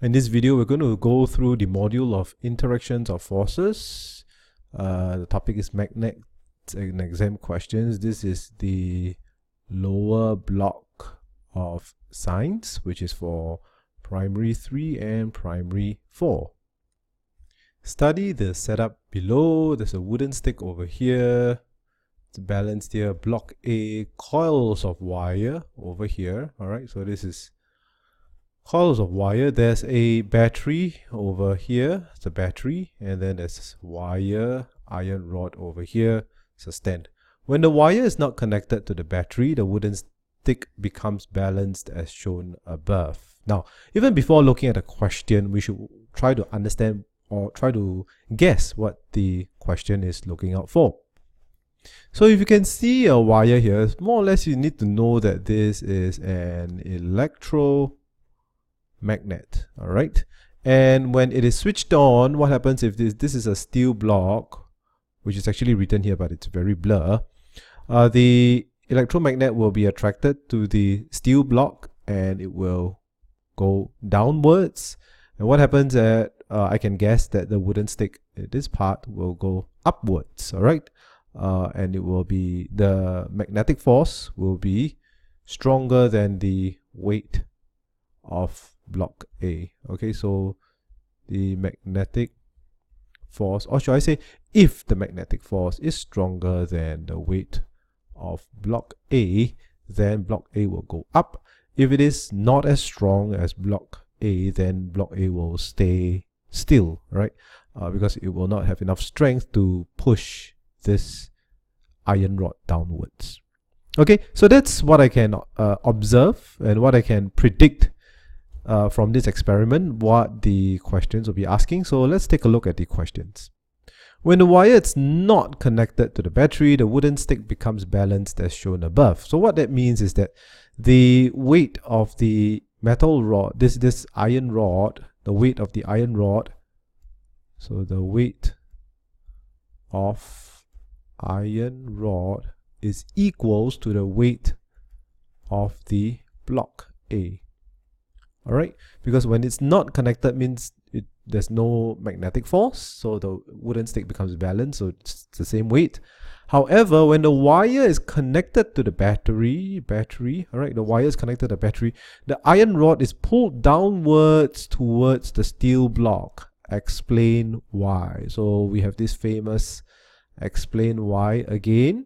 In this video, we're going to go through the module of interactions of forces. The topic is magnets and exam questions. This is the lower block of science, which is for primary 3 and primary 4. Study the setup below. There's a wooden stick over here. It's balanced here. Block A, coils of wire over here. All right, so this is coils of wire. There's a battery over here. It's a battery, and then there's wire, iron rod over here. It's a stand. When the wire is not connected to the battery, the wooden stick becomes balanced as shown above. Now, even before looking at the question, we should try to understand or try to guess what the question is looking out for. So if you can see a wire here, more or less you need to know that this is an electromagnet. All right, and when it is switched on, what happens if this is a steel block, which is actually written here but it's very blur, the electromagnet will be attracted to the steel block and it will go downwards. And what happens at I can guess that the wooden stick, this part, will go upwards. All right, and it will be, the magnetic force will be stronger than the weight of block A. Okay, so the magnetic force, or should I say, if the magnetic force is stronger than the weight of block A, then block A will go up. If it is not as strong as block A, then block A will stay still, right? Because it will not have enough strength to push this iron rod downwards. Okay, so that's what I can observe and what I can predict from this experiment, what the questions will be asking. So let's take a look at the questions. When the wire is not connected to the battery, the wooden stick becomes balanced as shown above. So what that means is that the weight of the metal rod, this iron rod, the weight of the iron rod, so the weight of iron rod is equals to the weight of the block A. All right, because when it's not connected means there's no magnetic force, so the wooden stick becomes balanced, so it's the same weight. However, when the wire is connected to the battery, all right, the wire is connected to the battery, the iron rod is pulled downwards towards the steel block. Explain why. So we have this famous explain why again.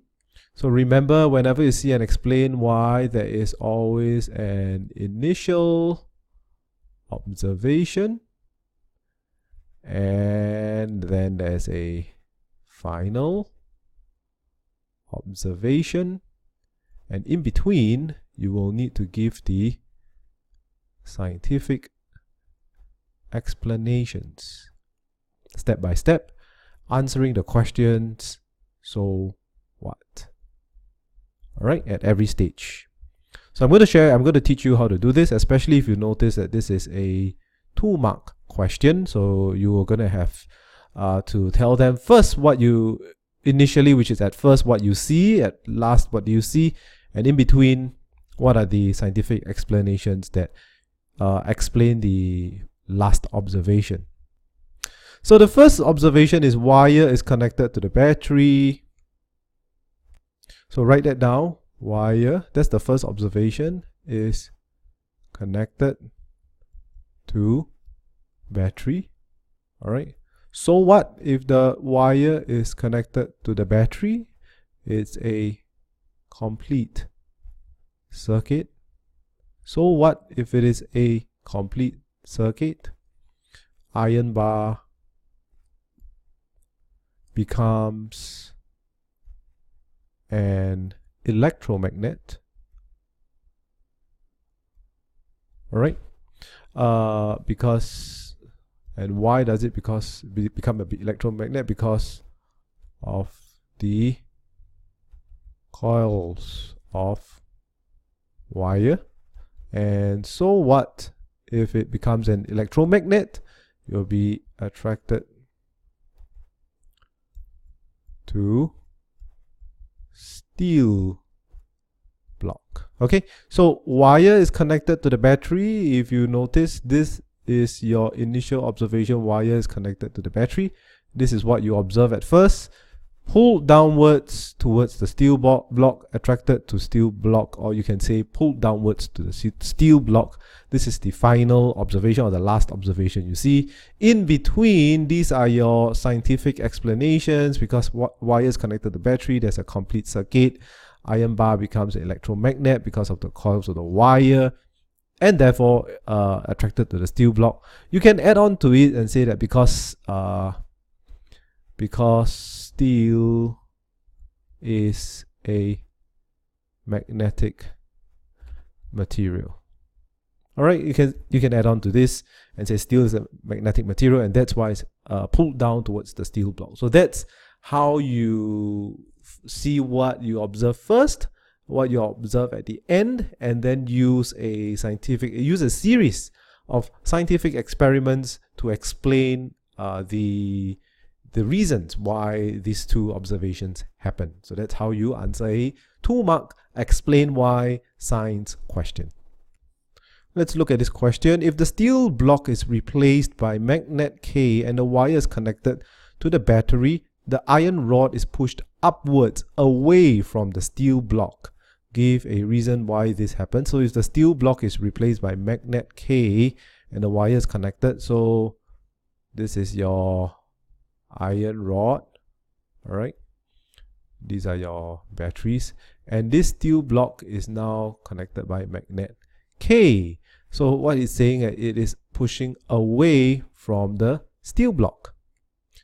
So remember, whenever you see an explain why, there is always an initial observation and then there's a final observation, and in between you will need to give the scientific explanations step by step, answering the questions so what. All right, at every stage. So I'm going to teach you how to do this, especially if you notice that this is a 2-mark question. So you are going to have to tell them first what you initially, which is at first what you see, at last what do you see, and in between what are the scientific explanations that explain the last observation. So the first observation is wire is connected to the battery. So write that down. Wire, that's the first observation, is connected to battery. All right, so what if the wire is connected to the battery? It's a complete circuit. So what if it is a complete circuit? Iron bar becomes an electromagnet. All right, because, and why does it become an electromagnet? Because of the coils of wire. And so what if it becomes an electromagnet? You'll be attracted to steel block. Okay, so wire is connected to the battery. If you notice, this is your initial observation. Wire is connected to the battery. This is what you observe at first. Pulled downwards towards the steel block, attracted to steel block, or you can say pulled downwards to the steel block. This is the final observation, or the last observation. You see, in between, these are your scientific explanations. Because wire is connected to the battery, there's a complete circuit. Iron bar becomes an electromagnet because of the coils of the wire, and therefore attracted to the steel block. You can add on to it and say that because steel is a magnetic material. All right, you can add on to this and say steel is a magnetic material, and that's why it's pulled down towards the steel block. So that's how you see what you observe first, what you observe at the end, and then use a series of scientific experiments to explain the reasons why these two observations happen. So that's how you answer a 2-mark explain why science question. Let's look at this question. If the steel block is replaced by magnet K and the wire is connected to the battery, the iron rod is pushed upwards away from the steel block. Give a reason why this happens. So if the steel block is replaced by magnet K and the wire is connected, so this is your iron rod, all right, these are your batteries, and this steel block is now connected by magnet K. So what it's saying, it is pushing away from the steel block.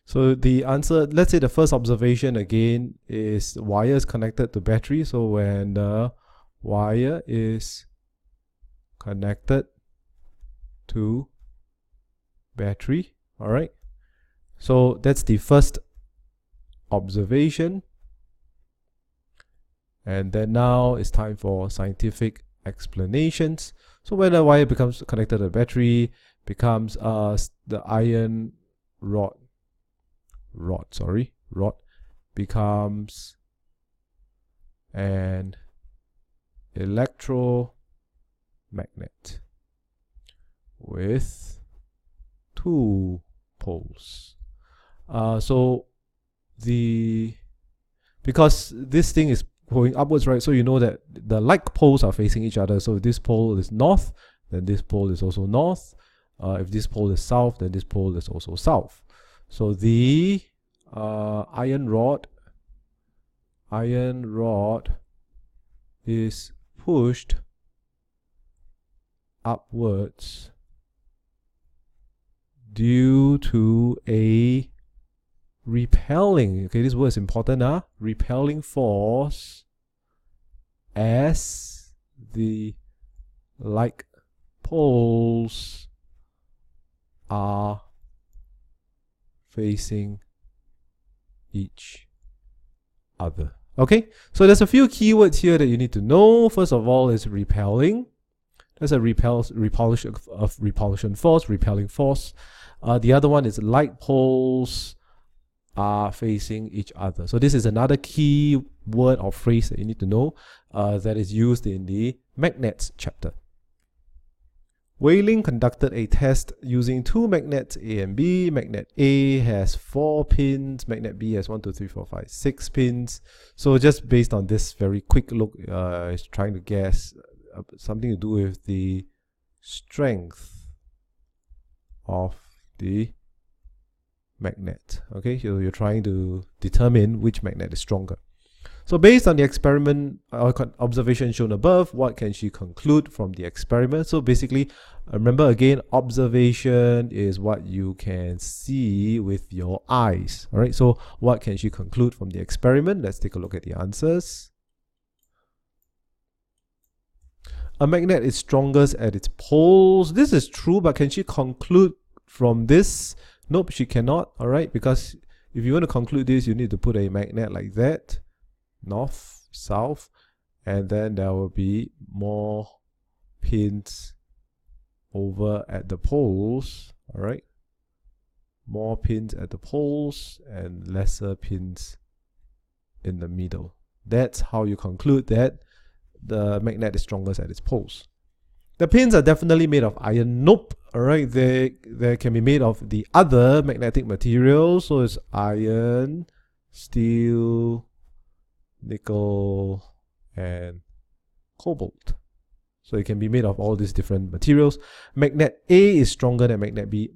So the answer, let's say the first observation again is wire is connected to battery. So when the wire is connected to battery, all right, so that's the first observation. And then now it's time for scientific explanations. So when the wire becomes connected to the battery, becomes the iron rod becomes an electromagnet with 2 poles. Because this thing is going upwards, right? So you know that the like poles are facing each other. So if this pole is north, then this pole is also north. If this pole is south, then this pole is also south. So the iron rod is pushed upwards due to a repelling, okay, this word is important, repelling force as the like poles are facing each other. Okay, so there's a few keywords here that you need to know. First of all is repelling. There's a repulsion force, repelling force. The other one is like poles are facing each other. So this is another key word or phrase that you need to know that is used in the magnets chapter. Wei-Ling conducted a test using 2 magnets A and B. Magnet A has 4 pins, magnet B has 1, 2, 3, 4, 5, 6 pins. So just based on this very quick look, it's trying to guess something to do with the strength of the magnet. Okay, so you're trying to determine which magnet is stronger. So based on the experiment or observation shown above, what can she conclude from the experiment? So basically, remember again, observation is what you can see with your eyes. All right, so what can she conclude from the experiment? Let's take a look at the answers. A magnet is strongest at its poles. This is true, but can she conclude from this? Nope, she cannot. All right, because if you want to conclude this, you need to put a magnet like that, north, south, and then there will be more pins over at the poles. All right, more pins at the poles and lesser pins in the middle. That's how you conclude that the magnet is strongest at its poles. The pins are definitely made of iron. Nope. Alright, they can be made of the other magnetic materials. So it's iron, steel, nickel, and cobalt. So it can be made of all these different materials. Magnet A is stronger than magnet B.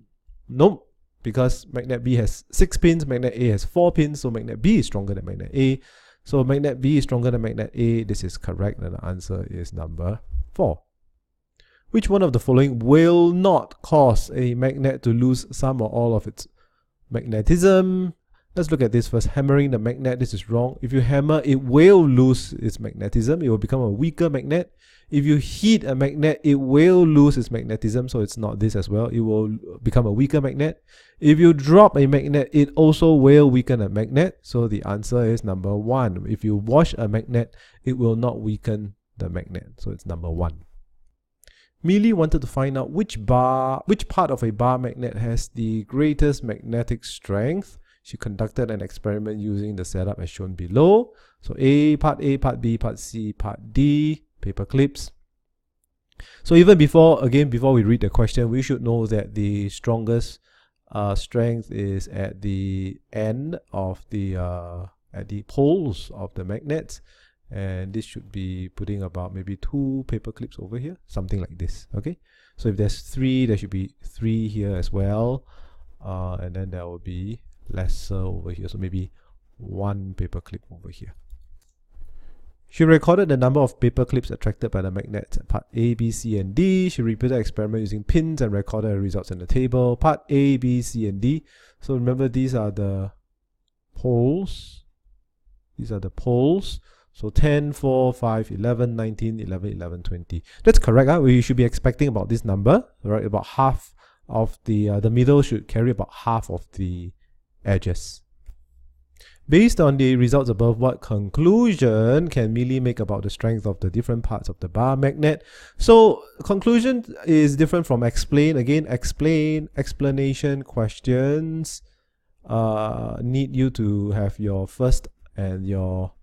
Nope. Because magnet B has 6 pins, magnet A has 4 pins, so magnet B is stronger than magnet A. So magnet B is stronger than magnet A. This is correct, and the answer is number 4. Which one of the following will not cause a magnet to lose some or all of its magnetism? Let's look at this first. Hammering the magnet, this is wrong. If you hammer, it will lose its magnetism. It will become a weaker magnet. If you heat a magnet, it will lose its magnetism, so it's not this as well. It will become a weaker magnet. If you drop a magnet, it also will weaken a magnet. So the answer is number 1. If you wash a magnet, it will not weaken the magnet. So it's number 1. Mealy wanted to find out which part of a bar magnet has the greatest magnetic strength. She conducted an experiment using the setup as shown below. So A, part B, part C, part D, paper clips. So even before we read the question, we should know that the strongest strength is at the end of at the poles of the magnets. And this should be putting about maybe 2 paper clips over here, something like this. Okay, so if there's 3, there should be 3 here as well, and then there will be lesser over here, so maybe 1 paper clip over here. She recorded the number of paper clips attracted by the magnets at part A, B, C, and D. She repeated the experiment using pins and recorded the results in the table. Part A, B, C, and D. So remember, these are the poles. These are the poles. So 10, 4, 5, 11, 19, 11, 11, 20. That's correct. We should be expecting about this number, right? About half of the middle should carry about half of the edges. Based on the results above, what conclusion can Mealy make about the strength of the different parts of the bar magnet? So conclusion is different from explain. Again, explanation questions need you to have your first and your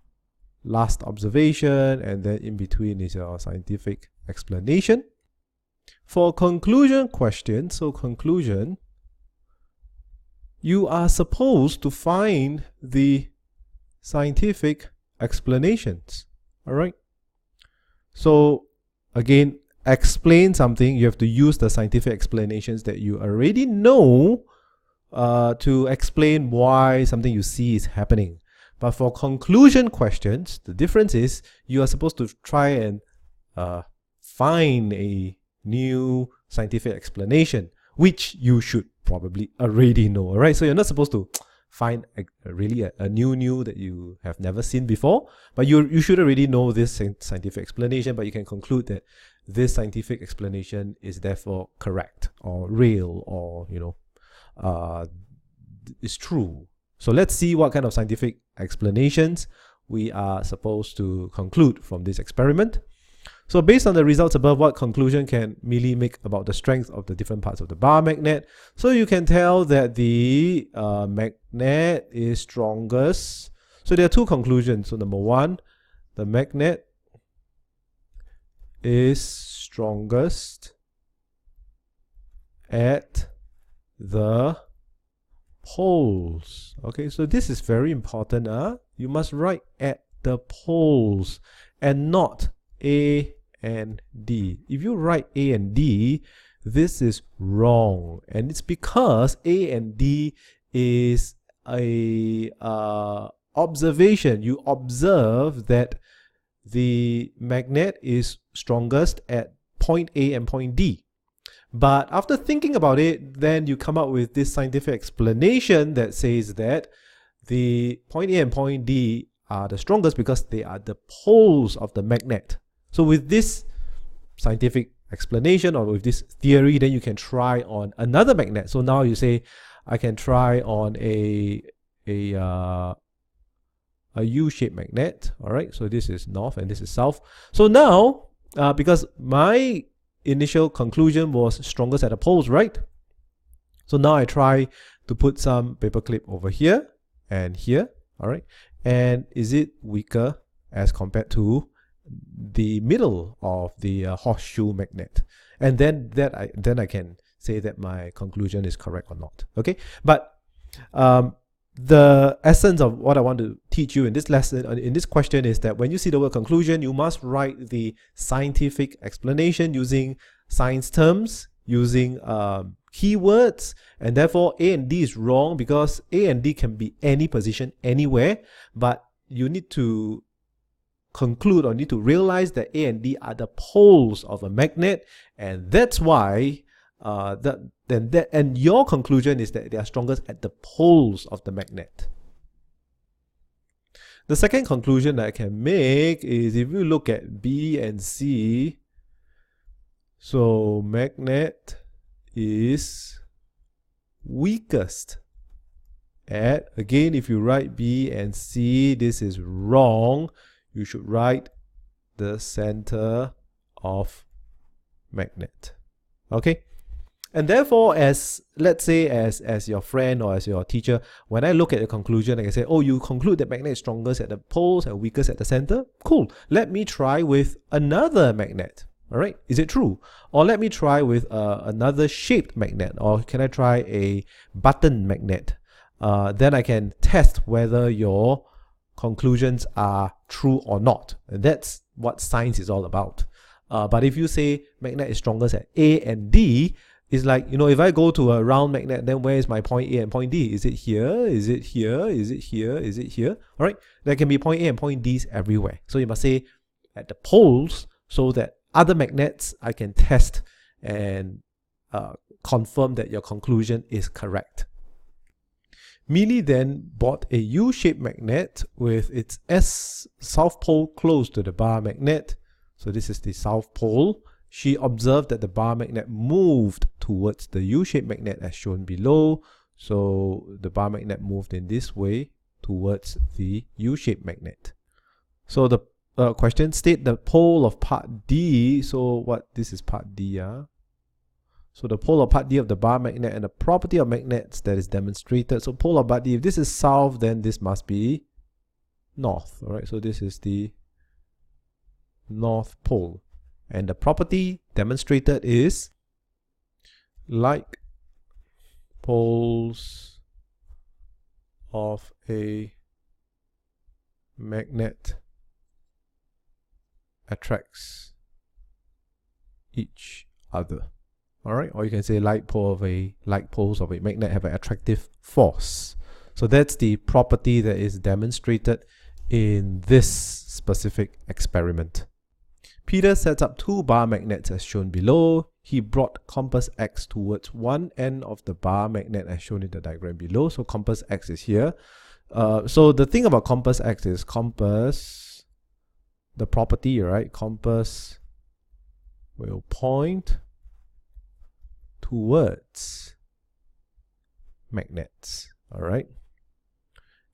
last observation, and then in between is your scientific explanation. For conclusion questions, so conclusion, you are supposed to find the scientific explanations. All right. So again, explain something, you have to use the scientific explanations that you already know to explain why something you see is happening. But for conclusion questions, the difference is you are supposed to try and find a new scientific explanation, which you should probably already know. All right, so you're not supposed to find really a new that you have never seen before, but you should already know this scientific explanation. But you can conclude that this scientific explanation is therefore correct or real, or is true. So let's see what kind of scientific explanations we are supposed to conclude from this experiment. So based on the results above, what conclusion can Mealy make about the strength of the different parts of the bar magnet? So you can tell that the magnet is strongest. So there are 2 conclusions. So number 1, the magnet is strongest at the poles. Okay, so this is very important. You must write at the poles and not A and D. If you write A and D, this is wrong, and it's because A and D is a observation. You observe that the magnet is strongest at point A and point D. But after thinking about it, then you come up with this scientific explanation that says that the point A and point D are the strongest because they are the poles of the magnet. So with this scientific explanation, or with this theory, then you can try on another magnet. So now you say, I can try on a U-shaped magnet. All right, so this is north and this is south. So now, because my initial conclusion was strongest at the poles, right? So now I try to put some paperclip over here and here, all right? And is it weaker as compared to the middle of the horseshoe magnet, and then I can say that my conclusion is correct or not. Okay, but the essence of what I want to teach you in this lesson, in this question, is that when you see the word conclusion, you must write the scientific explanation using science terms, using keywords, and therefore A and D is wrong because A and D can be any position anywhere, but you need to conclude or need to realize that A and D are the poles of a magnet, and that's why and your conclusion is that they are strongest at the poles of the magnet. The second conclusion that I can make is if you look at B and C, so magnet is weakest at, again, if you write B and C, this is wrong. You should write the center of magnet. Okay? And therefore, as let's say as your friend or as your teacher, when I look at the conclusion, I can say, oh, you conclude that magnet is strongest at the poles and weakest at the center? Cool. Let me try with another magnet. All right, is it true? Or let me try with another shaped magnet, or can I try a button magnet? Then I can test whether your conclusions are true or not. And that's what science is all about. But if you say magnet is strongest at A and D, it's like, you know, if I go to a round magnet, then where is my point A and point D? Is it here? Is it here? Is it here? Is it here? All right, there can be point A and point D's everywhere. So you must say at the poles, so that other magnets I can test and confirm that your conclusion is correct. Millie then bought a U-shaped magnet with its south pole close to the bar magnet. So this is the south pole. She observed that the bar magnet moved towards the U-shaped magnet as shown below. So the bar magnet moved in this way towards the U-shaped magnet. So the question state the pole of part D. So what, this is part D, So the pole of part D of the bar magnet and the property of magnets that is demonstrated. So pole of part D, if this is south, then this must be north. All right, so this is the north pole. And the property demonstrated is like poles of a magnet attracts each other. All right, or you can say like poles of a magnet have an attractive force. So that's the property that is demonstrated in this specific experiment. Peter sets up two bar magnets as shown below. He brought compass X towards one end of the bar magnet as shown in the diagram below. So compass X is here. So the thing about compass X is compass, the property, right? Compass will point towards magnets. All right.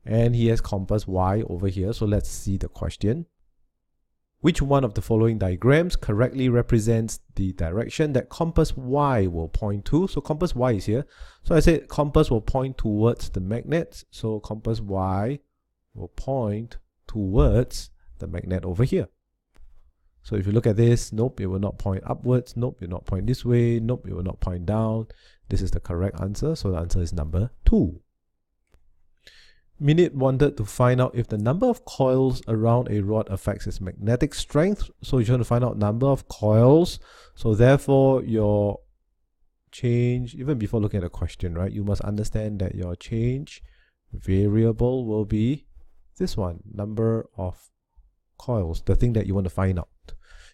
And he has compass Y over here. So let's see the question. Which one of the following diagrams correctly represents the direction that compass Y will point to? So compass Y is here. So I said compass will point towards the magnet. So compass Y will point towards the magnet over here. So if you look at this, nope, it will not point upwards. Nope, it will not point this way. Nope, it will not point down. This is the correct answer. So the answer is number 2. Minute wanted to find out if the number of coils around a rod affects its magnetic strength. So you're trying to find out number of coils. So therefore your change, even before looking at the question, right, you must understand that your change variable will be this one, number of coils, the thing that you want to find out.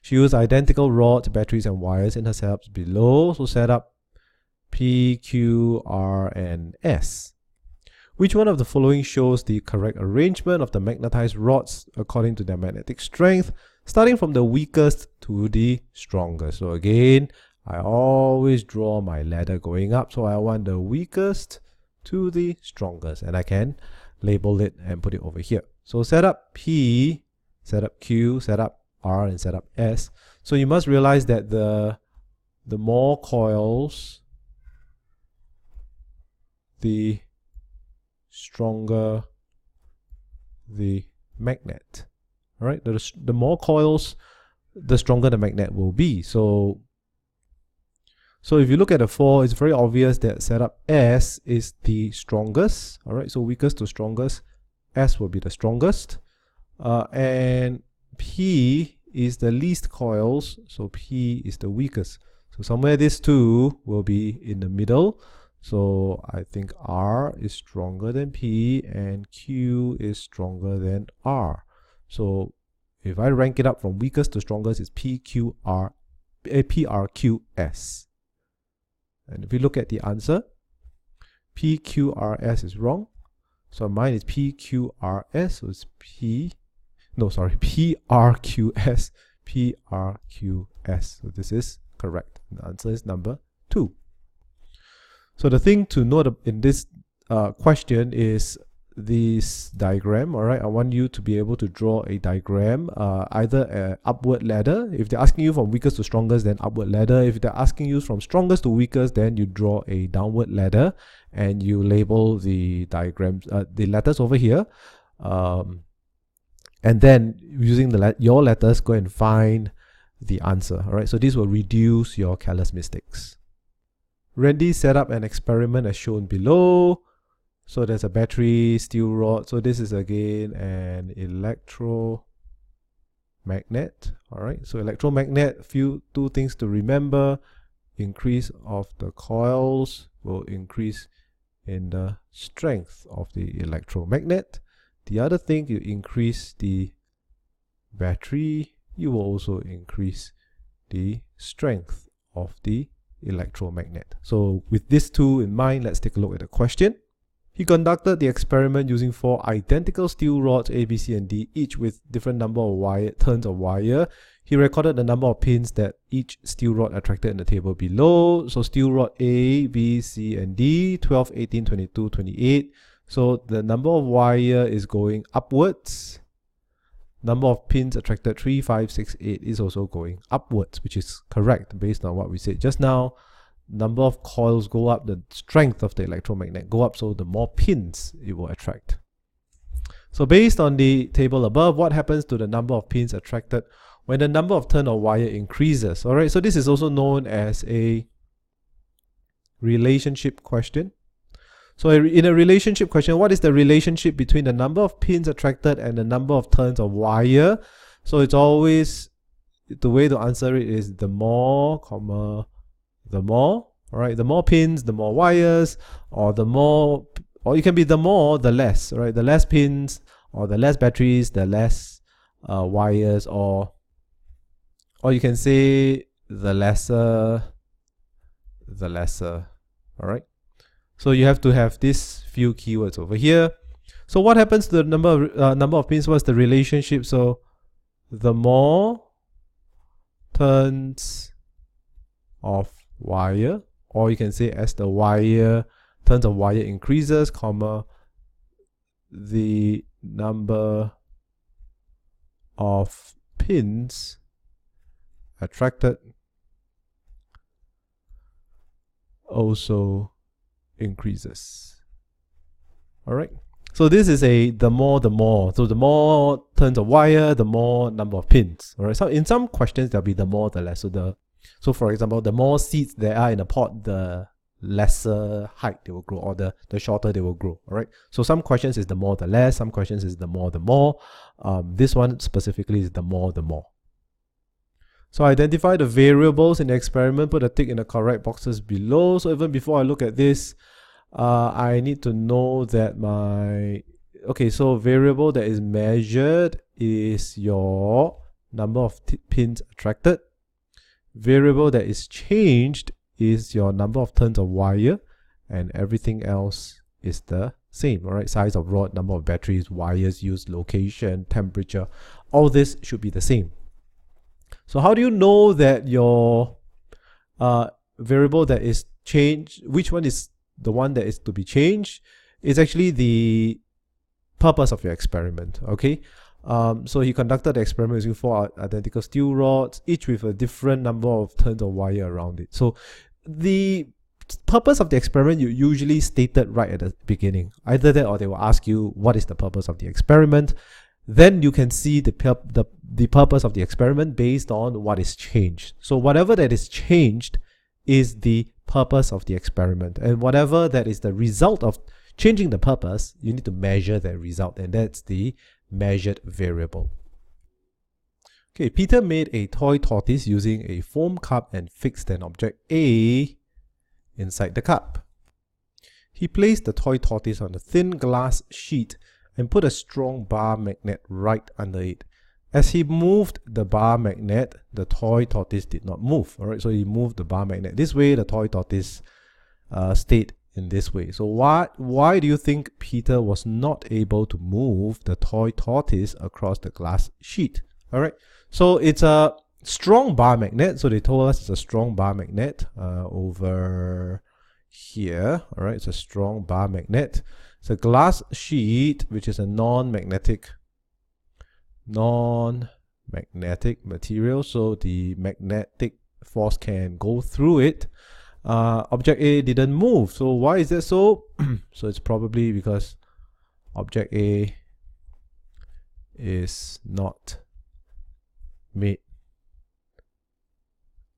She used identical rods, batteries, and wires in her setups below. So set up P, Q, R, and S. Which one of the following shows the correct arrangement of the magnetized rods according to their magnetic strength, starting from the weakest to the strongest? So again, I always draw my ladder going up. So I want the weakest to the strongest, and I can label it and put it over here. So set up P, set up Q, set up R, and set up S. So you must realize that the more coils, the stronger the magnet. All right, the more coils, the stronger the magnet will be. So if you look at the 4, it's very obvious that setup S is the strongest. All right, so weakest to strongest, S will be the strongest. And P is the least coils, so P is the weakest. So somewhere these two will be in the middle. So I think R is stronger than P and Q is stronger than R. So if I rank it up from weakest to strongest, it's PRQS. And if we look at the answer, PQRS is wrong. So mine is PQRS, so it's PRQS, PRQS. So this is correct. The answer is number 2. So the thing to note in this question is this diagram. All right, I want you to be able to draw a diagram, either an upward ladder. If they're asking you from weakest to strongest, then upward ladder. If they're asking you from strongest to weakest, then you draw a downward ladder and you label the diagrams, the letters over here. And then using your letters, go and find the answer. All right, so this will reduce your careless mistakes. Randy set up an experiment as shown below. So there's a battery, steel rod. So this is again an electromagnet. All right, so electromagnet, two things to remember. Increase of the coils will increase in the strength of the electromagnet. The other thing, you increase the battery, you will also increase the strength of the electromagnet. So with these two in mind, let's take a look at the question. He conducted the experiment using 4 identical steel rods A, B, C, and D, each with different number of turns of wire. He recorded the number of pins that each steel rod attracted in the table below. So steel rod A, B, C, and D, 12, 18, 22, 28. So the number of wire is going upwards. Number of pins attracted 3, 5, 6, 8 is also going upwards, which is correct based on what we said just now. Number of coils go up, the strength of the electromagnet go up, so the more pins it will attract. So based on the table above, what happens to the number of pins attracted when the number of turn of wire increases? All right, so this is also known as a relationship question. So in a relationship question, what is the relationship between the number of pins attracted and the number of turns of wire? So it's always, the way to answer it is the more, the more. All right, the more pins, the more wires, or the more, or it can be the more, the less. All right, the less pins, or the less batteries, the less wires, or you can say the lesser, the lesser. All right. So you have to have these few keywords over here. So what happens to the number of pins? What's the relationship? So the more turns of wire, or you can say as the turns of wire increases, comma, the number of pins attracted also increases. All right, so this is the more. So the more turns of wire, the more number of pins. All right, so in some questions there'll be the more, the less. So for example, the more seeds there are in a pot, the lesser height they will grow, or the shorter they will grow. All right, so some questions is the more, the less. Some questions is the more, the more. This one specifically is the more, the more. So identify the variables in the experiment, put a tick in the correct boxes below. So even before I look at this, I need to know that so variable that is measured is your number of pins attracted. Variable that is changed is your number of turns of wire, and everything else is the same. All right, size of rod, number of batteries, wires used, location, temperature, all this should be the same. So how do you know that your variable that is changed, which one is the one that is to be changed? Is actually the purpose of your experiment. Okay, so he conducted the experiment using 4 identical steel rods, each with a different number of turns of wire around it. So the purpose of the experiment you usually stated right at the beginning. Either that, or they will ask you what is the purpose of the experiment. then you can see the purpose of the experiment based on what is changed. So whatever that is changed is the purpose of the experiment, and whatever that is the result of changing the purpose, you need to measure that result, and that's the measured variable. Okay, Peter made a toy tortoise using a foam cup and fixed an object A inside the cup. He placed the toy tortoise on a thin glass sheet and put a strong bar magnet right under it. As he moved the bar magnet, the toy tortoise did not move. Alright, so he moved the bar magnet this way, the toy tortoise stayed in this way. So why do you think Peter was not able to move the toy tortoise across the glass sheet? Alright, so it's a strong bar magnet. So they told us it's a strong bar magnet over here. Alright, it's a strong bar magnet. It's a glass sheet, which is a non-magnetic material, so the magnetic force can go through it. Object A didn't move. So why is that so? So it's probably because object A is not made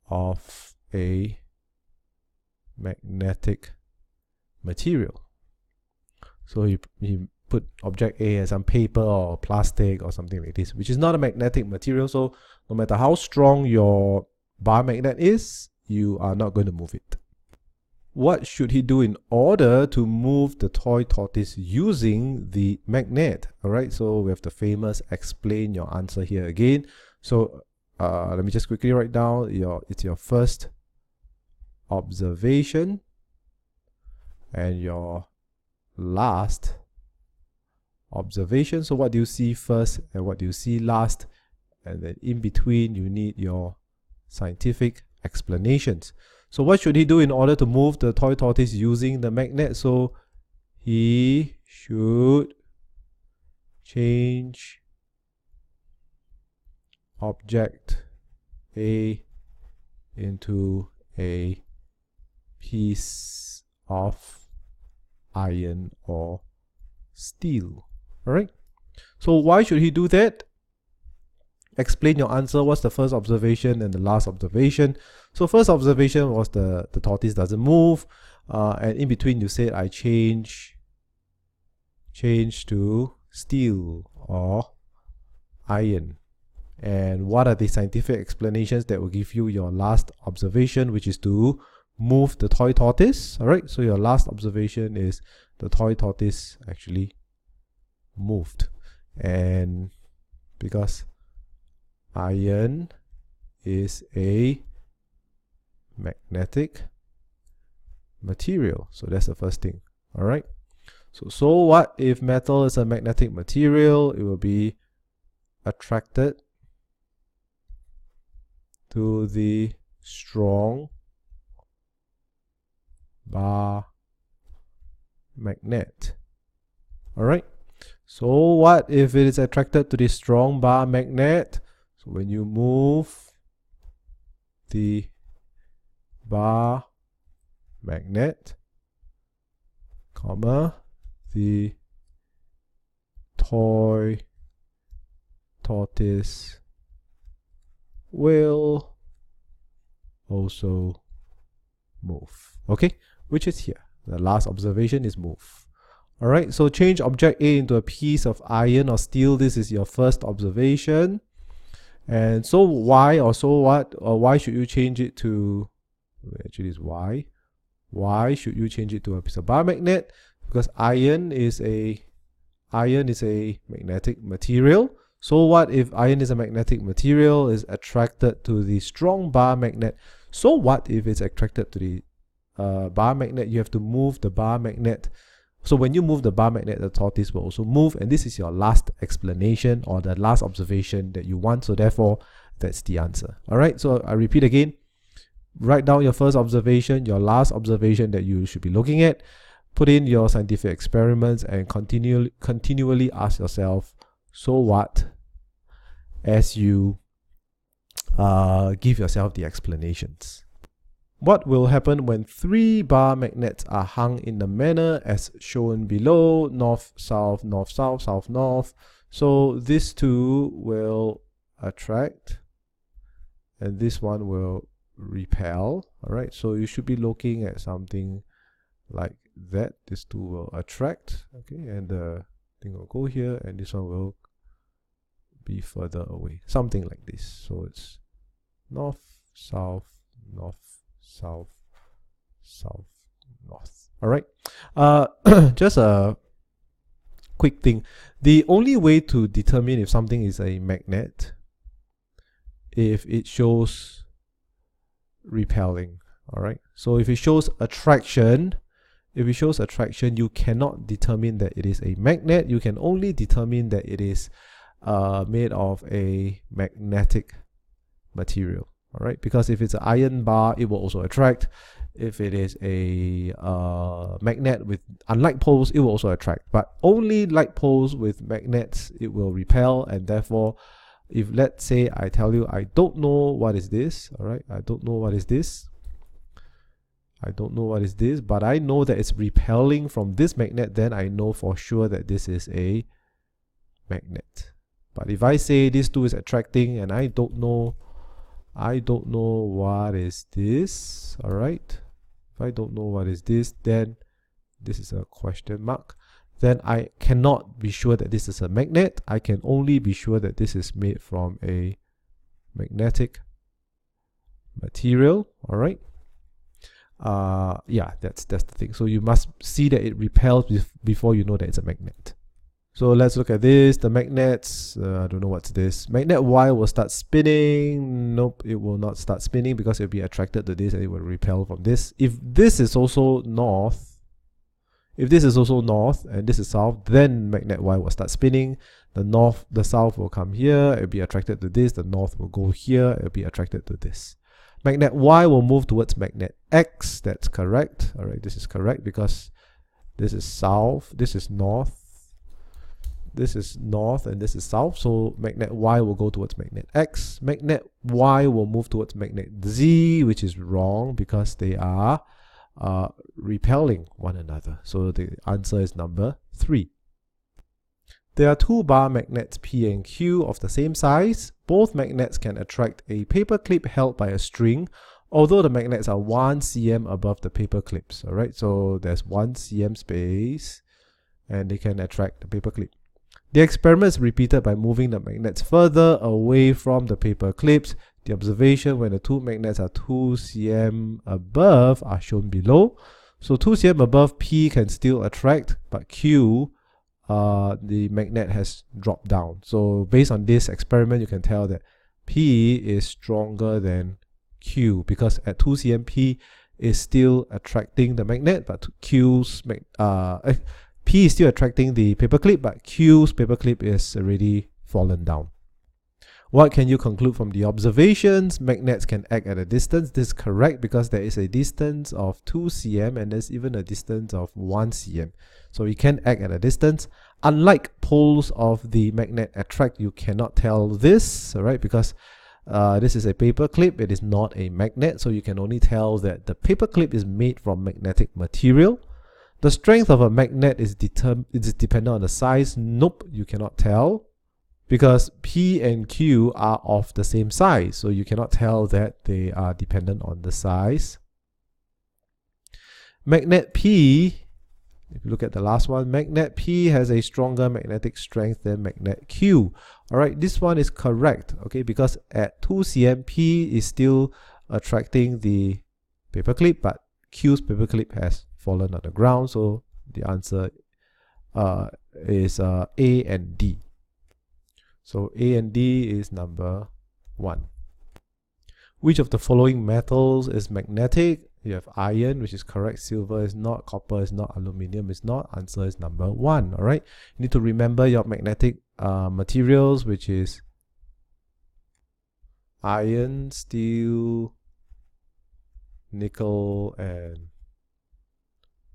of a magnetic material. So he put object A as some paper or plastic or something like this, which is not a magnetic material. So no matter how strong your bar magnet is, you are not going to move it. What should he do in order to move the toy tortoise using the magnet? Alright, so we have the famous explain your answer here again. So let me just quickly write down it's your first observation and your last observation. So what do you see first and what do you see last? And then in between you need your scientific explanations. So what should he do in order to move the toy tortoise using the magnet? So he should change object A into a piece of iron or steel. Alright, so why should he do that? Explain your answer. What's the first observation and the last observation? So first observation was the tortoise doesn't move, and in between you said I change to steel or iron. And what are the scientific explanations that will give you your last observation, which is to move the toy tortoise? Alright, so your last observation is the toy tortoise actually moved, and because iron is a magnetic material, so that's the first thing. Alright, so what if metal is a magnetic material? It will be attracted to the strong bar magnet. Alright, so what if it is attracted to the strong bar magnet? So when you move the bar magnet, comma, the toy tortoise will also move. Okay, which is here. The last observation is move. Alright, so change object A into a piece of iron or steel. This is your first observation. And so why or so what, or why should you change it to, actually it's why. Why should you change it to a piece of bar magnet? Because iron is a magnetic material. So what if iron is a magnetic material, is attracted to the strong bar magnet? So what if it's attracted to the bar magnet? You have to move the bar magnet. So when you move the bar magnet, the tortoise will also move, and this is your last explanation or the last observation that you want. So therefore, that's the answer. Alright, so I repeat again. Write down your first observation, your last observation that you should be looking at. Put in your scientific experiments and continually ask yourself, so what, as you give yourself the explanations. What will happen when 3 bar magnets are hung in the manner as shown below? North, south, north, south, south, north. So these two will attract and this one will repel. All right, so you should be looking at something like that. These two will attract, okay, and the thing will go here and this one will be further away, something like this. So it's north, south, north, south, south, north. All right, just a quick thing. The only way to determine if something is a magnet if it shows repelling. All right, so if it shows attraction, you cannot determine that it is a magnet. You can only determine that it is made of a magnetic material. All right, because if it's an iron bar, it will also attract. If it is a magnet with unlike poles, it will also attract. But only like poles with magnets, it will repel. And therefore, if let's say I tell you I don't know what is this, all right, I don't know what is this, but I know that it's repelling from this magnet, then I know for sure that this is a magnet. But if I say this two is attracting and I don't know what is this, all right, if I don't know what is this, then this is a question mark. Then I cannot be sure that this is a magnet. I can only be sure that this is made from a magnetic material. All right. Yeah, that's the thing. So you must see that it repels before you know that it's a magnet. So let's look at this. The magnets, I don't know what's this. Magnet Y will start spinning. Nope, it will not start spinning because it will be attracted to this and it will repel from this. If this is also north, and this is south, then magnet Y will start spinning. The south will come here, it will be attracted to this. The north will go here, it will be attracted to this. Magnet Y will move towards magnet X. That's correct. All right, this is correct because this is south, this is north, and this is south. So magnet Y will go towards magnet X. Magnet Y will move towards magnet Z, which is wrong because they are repelling one another. So the answer is number 3. There are two bar magnets P and Q of the same size. Both magnets can attract a paper clip held by a string, although the magnets are 1 cm above the paper clips. All right, so there's 1 cm space and they can attract the paper clip. The experiment is repeated by moving the magnets further away from the paper clips. The observation when the two magnets are 2 cm above are shown below. So 2 cm above, P can still attract, but Q, the magnet has dropped down. So based on this experiment, you can tell that P is stronger than Q because at 2 cm, P is still attracting the magnet, but P is still attracting the paperclip, but Q's paperclip is already fallen down. What can you conclude from the observations? Magnets can act at a distance. This is correct because there is a distance of 2 cm and there's even a distance of 1 cm. So it can act at a distance. Unlike poles of the magnet attract, you cannot tell this, all right, because this is a paper clip, it is not a magnet, so you can only tell that the paper clip is made from magnetic material. The strength of a magnet is dependent on the size. Nope, you cannot tell because P and Q are of the same size, so you cannot tell that they are dependent on the size. Magnet P, if you look at the last one, magnet P has a stronger magnetic strength than magnet Q. All right, this one is correct, okay, because at 2 cm, P is still attracting the paperclip, but Q's paperclip has fallen on the ground, so the answer is A and D. So A and D is number 1. Which of the following metals is magnetic? You have iron, which is correct. Silver is not. Copper is not. Aluminium is not. Answer is number 1. All right. You need to remember your magnetic materials, which is iron, steel, nickel, and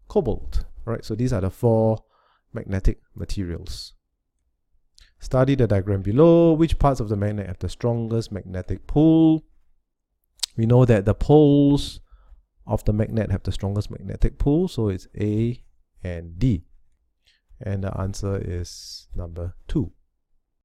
cobalt. All right. So these are the 4 magnetic materials. Study the diagram below. Which parts of the magnet have the strongest magnetic pull? We know that the poles of the magnet have the strongest magnetic pull, so it's A and D. And the answer is number 2.